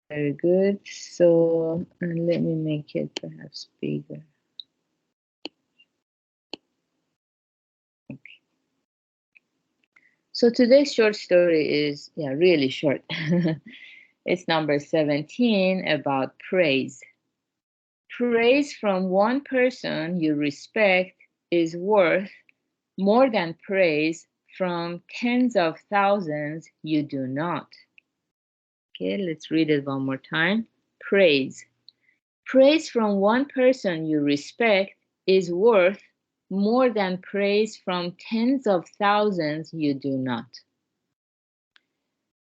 Very good. So let me make it perhaps bigger. Okay. So today's short story is, really short. It's number 17 about praise. Praise from one person you respect is worth more than praise from tens of thousands you do not. Okay, let's read it one more time. Praise. Praise from one person you respect is worth more than praise from tens of thousands you do not.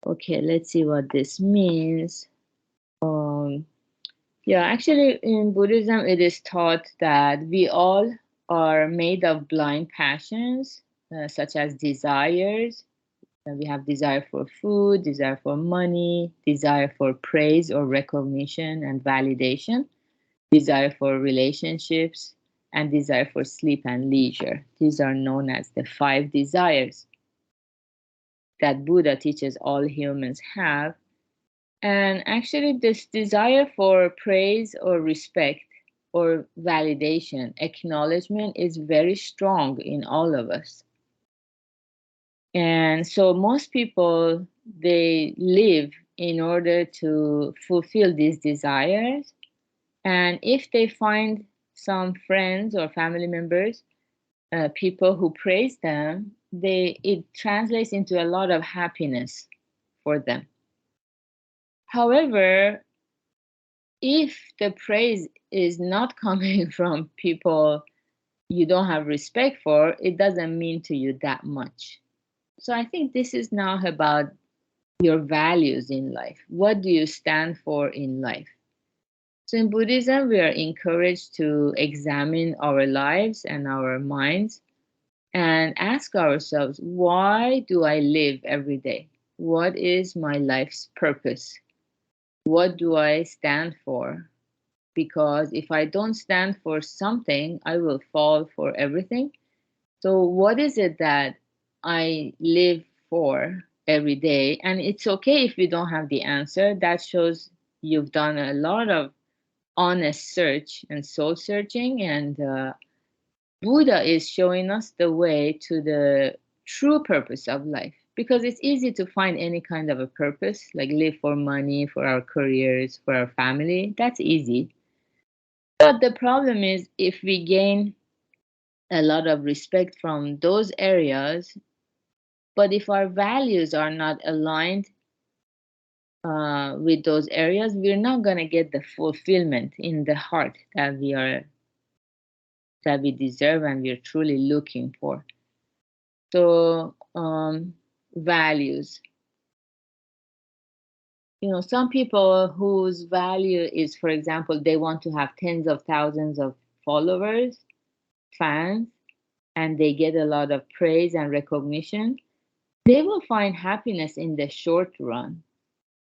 Okay, let's see what this means. Um, actually, in Buddhism, it is taught that we all are made of blind passions, such as desires. We have desire for food, desire for money, desire for praise or recognition and validation, desire for relationships, and desire for sleep and leisure. These are known as the five desires that Buddha teaches all humans have. And actually, this desire for praise or respect or validation, acknowledgement is very strong in all of us. And so most people, they live in order to fulfill these desires. And if they find some friends or family members, people who praise them, it translates into a lot of happiness for them. However, if the praise is not coming from people you don't have respect for, it doesn't mean to you that much. So I think this is now about your values in life. What do you stand for in life? So in Buddhism, we are encouraged to examine our lives and our minds and ask ourselves, why do I live every day? What is my life's purpose? What do I stand for? Because if I don't stand for something, I will fall for everything. So, what is it that I live for every day? And it's okay if you don't have the answer. That shows you've done a lot of honest search and soul searching. And Buddha is showing us the way to the true purpose of life. Because it's easy to find any kind of a purpose, like live for money, for our careers, for our family. That's easy. But the problem is if we gain a lot of respect from those areas, but if our values are not aligned with those areas, we're not going to get the fulfillment in the heart that we deserve and we're truly looking for. So, values. Some people whose value is, for example, they want to have tens of thousands of followers, fans, and they get a lot of praise and recognition, they will find happiness in the short run.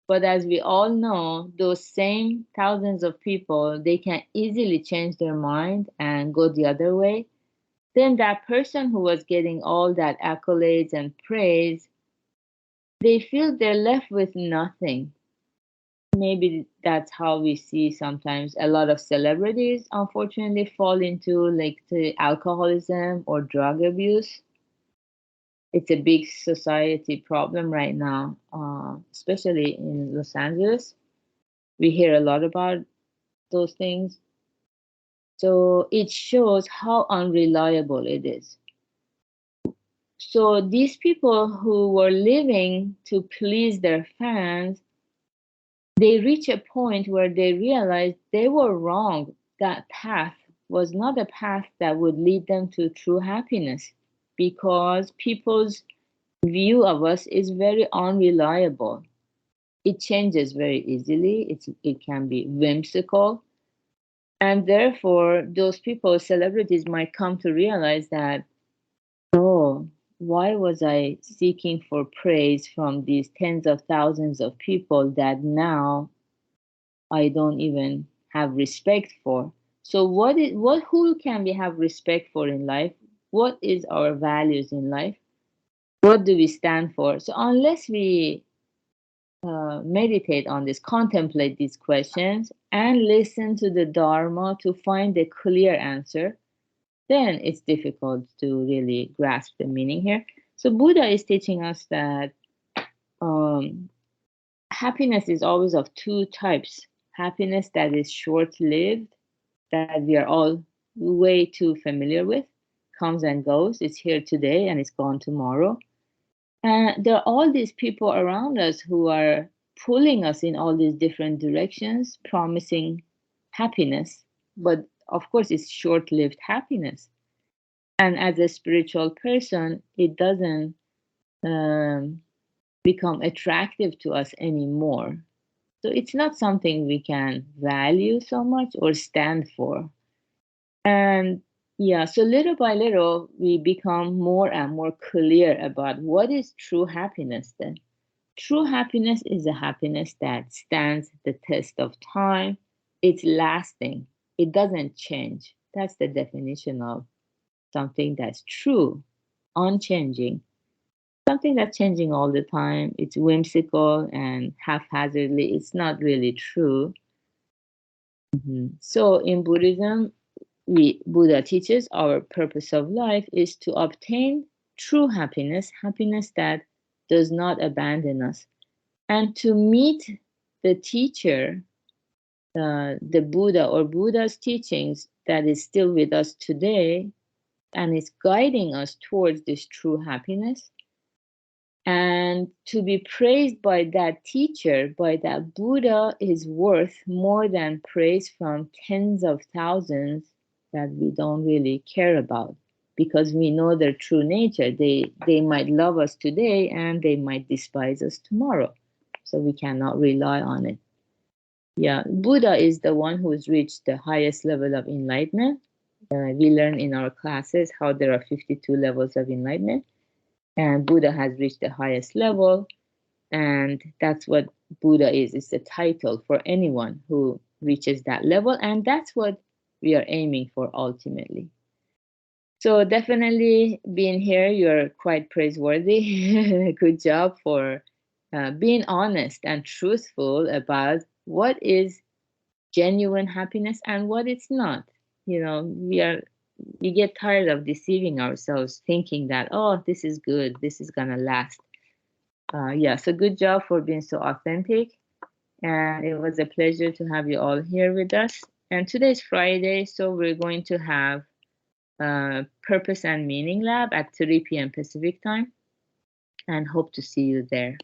But as we all know, those same thousands of people, they can easily change their mind and go the other way. Then that person who was getting all that accolades and praise, they feel they're left with nothing. Maybe that's how we see sometimes a lot of celebrities unfortunately fall into like the alcoholism or drug abuse. It's a big society problem right now, especially in Los Angeles. We hear a lot about those things. So it shows how unreliable it is. So these people who were living to please their fans, they reach a point where they realize they were wrong. That path was not a path that would lead them to true happiness because people's view of us is very unreliable. It changes very easily. It can be whimsical. And therefore, those people, celebrities, might come to realize that, oh, why was I seeking for praise from these tens of thousands of people that now I don't even have respect for? So who can we have respect for in life? What is our values in life? What do we stand for? So unless we meditate on this, contemplate these questions, and listen to the Dharma to find a clear answer, then it's difficult to really grasp the meaning here. So Buddha is teaching us that happiness is always of two types. Happiness that is short-lived, that we are all way too familiar with, comes and goes. It's here today and it's gone tomorrow. And there are all these people around us who are pulling us in all these different directions, promising happiness. But of course, it's short lived happiness. And as a spiritual person, it doesn't become attractive to us anymore. So it's not something we can value so much or stand for. And yeah, so little by little, we become more and more clear about what is true happiness then. True happiness is a happiness that stands the test of time. It's lasting. It doesn't change. That's the definition of something that's true, unchanging. Something that's changing all the time. It's whimsical and haphazardly. It's not really true. So in Buddhism, Buddha teaches our purpose of life is to obtain true happiness, happiness that does not abandon us, and to meet the teacher, the Buddha or Buddha's teachings that is still with us today and is guiding us towards this true happiness. And to be praised by that teacher, by that Buddha, is worth more than praise from tens of thousands that we don't really care about because we know their true nature. They might love us today and they might despise us tomorrow. So we cannot rely on it. Yeah, Buddha is the one who's reached the highest level of enlightenment. We learn in our classes how there are 52 levels of enlightenment. And Buddha has reached the highest level, and that's what Buddha is. It's a title for anyone who reaches that level, and that's what we are aiming for ultimately. So definitely being here, you're quite praiseworthy. Good job for being honest and truthful about what is genuine happiness and what it's not. You know, we get tired of deceiving ourselves thinking that, oh, this is good, this is gonna last. Yeah, so good job for being so authentic, and it was a pleasure to have you all here with us. And today's Friday, so we're going to have Purpose and Meaning Lab at 3 p.m. Pacific time, and hope to see you there.